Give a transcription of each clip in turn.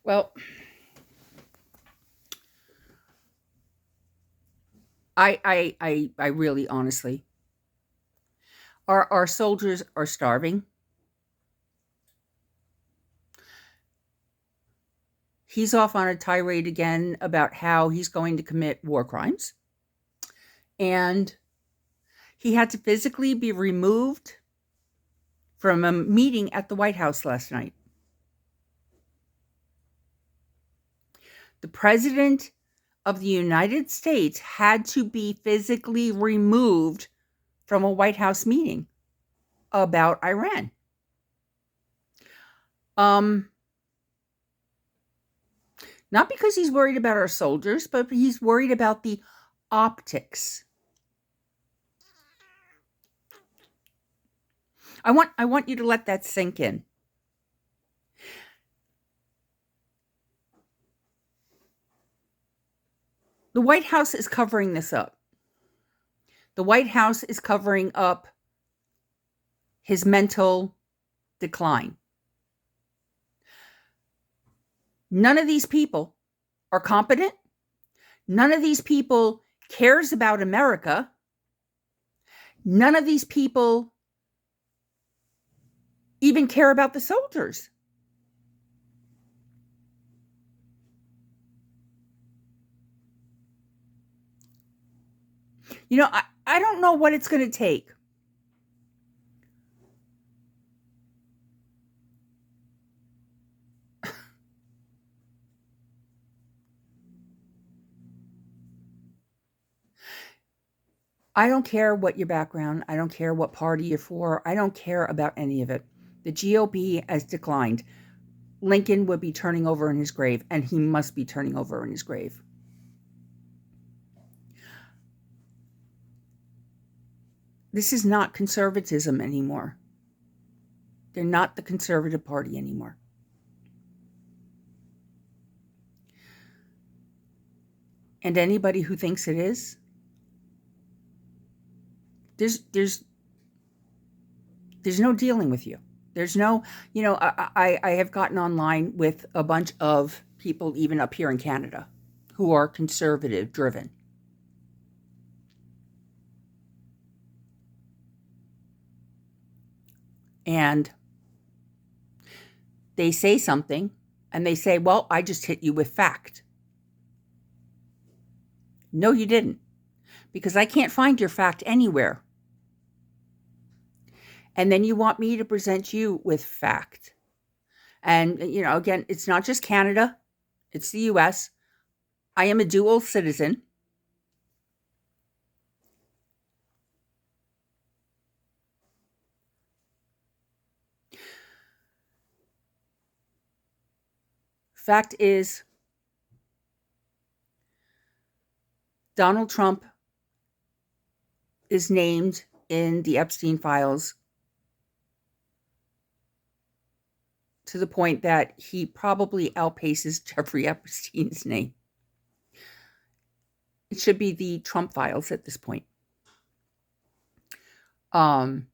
Well, I really honestly, our soldiers are starving. He's off on a tirade again about how he's going to commit war crimes. And he had to physically be removed from a meeting at the White House last night. The president of the United States had to be physically removed from a White House meeting about Iran. Not because he's worried about our soldiers, but he's worried about the optics. I want you to let that sink in. The White House is covering this up. The White House is covering up his mental decline. None of these people are competent. None of these people cares about America. None of these people even care about the soldiers. You know, I don't know what it's going to take. I don't care what your background, I don't care what party you're for, I don't care about any of it. The GOP has declined. Lincoln would be turning over in his grave, and he must be turning over in his grave. This is not conservatism anymore. They're not the conservative party anymore. And anybody who thinks it is, there's no dealing with you. There's no, I have gotten online with a bunch of people, even up here in Canada, who are conservative driven. And they say something and they say, well, I just hit you with fact. No, you didn't, because I can't find your fact anywhere. And then you want me to present you with fact. And, again, it's not just Canada, it's the US. I am a dual citizen. Fact is, Donald Trump is named in the Epstein files to the point that he probably outpaces Jeffrey Epstein's name. It should be the Trump files at this point. No,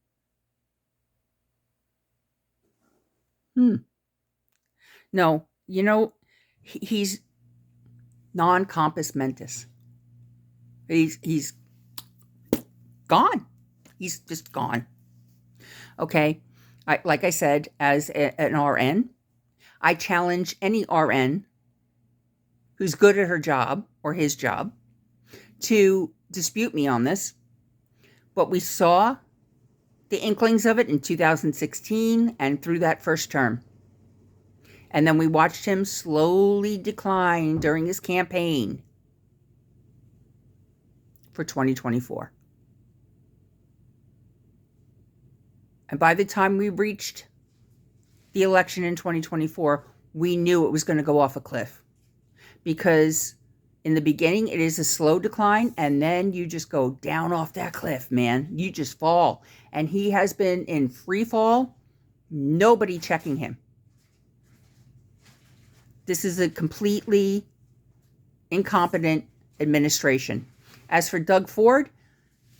he's non-compos mentis. He's gone. He's just gone. Okay. Like I said, as an RN, I challenge any RN who's good at her job or his job to dispute me on this. But we saw the inklings of it in 2016 and through that first term. And then we watched him slowly decline during his campaign for 2024. And by the time we reached the election in 2024, we knew it was going to go off a cliff. Because in the beginning, it is a slow decline, and then you just go down off that cliff, man. You just fall. And he has been in free fall, nobody checking him. This is a completely incompetent administration. As for Doug Ford,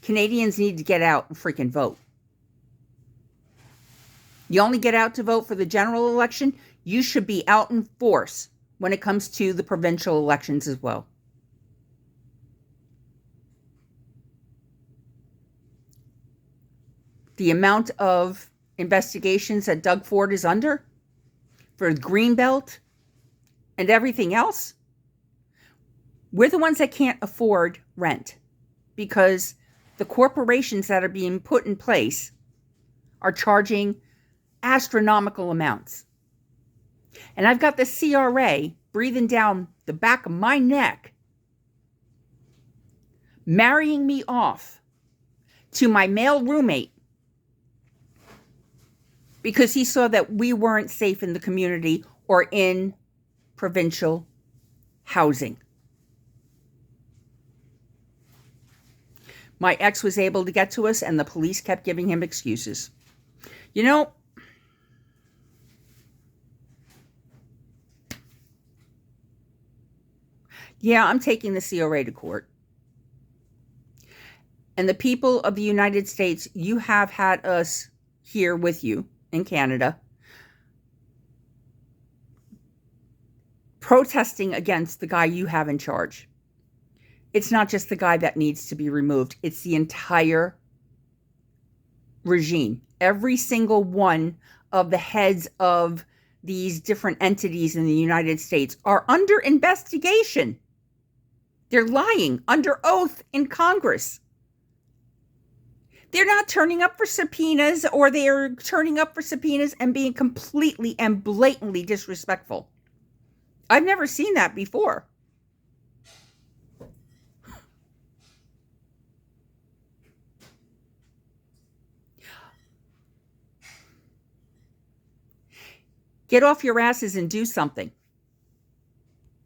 Canadians need to get out and freaking vote. You only get out to vote for the general election. You should be out in force when it comes to the provincial elections as well. The amount of investigations that Doug Ford is under for Greenbelt and everything else, we're the ones that can't afford rent because the corporations that are being put in place are charging astronomical amounts. And I've got the CRA breathing down the back of my neck, marrying me off to my male roommate because he saw that we weren't safe in the community or in provincial housing. My ex was able to get to us, and the police kept giving him excuses. You know, yeah, I'm taking the CRA to court. And the people of the United States, you have had us here with you in Canada protesting against the guy you have in charge. It's not just the guy that needs to be removed. It's the entire regime. Every single one of the heads of these different entities in the United States are under investigation. They're lying under oath in Congress. They're not turning up for subpoenas, or they are turning up for subpoenas and being completely and blatantly disrespectful. I've never seen that before. Get off your asses and do something.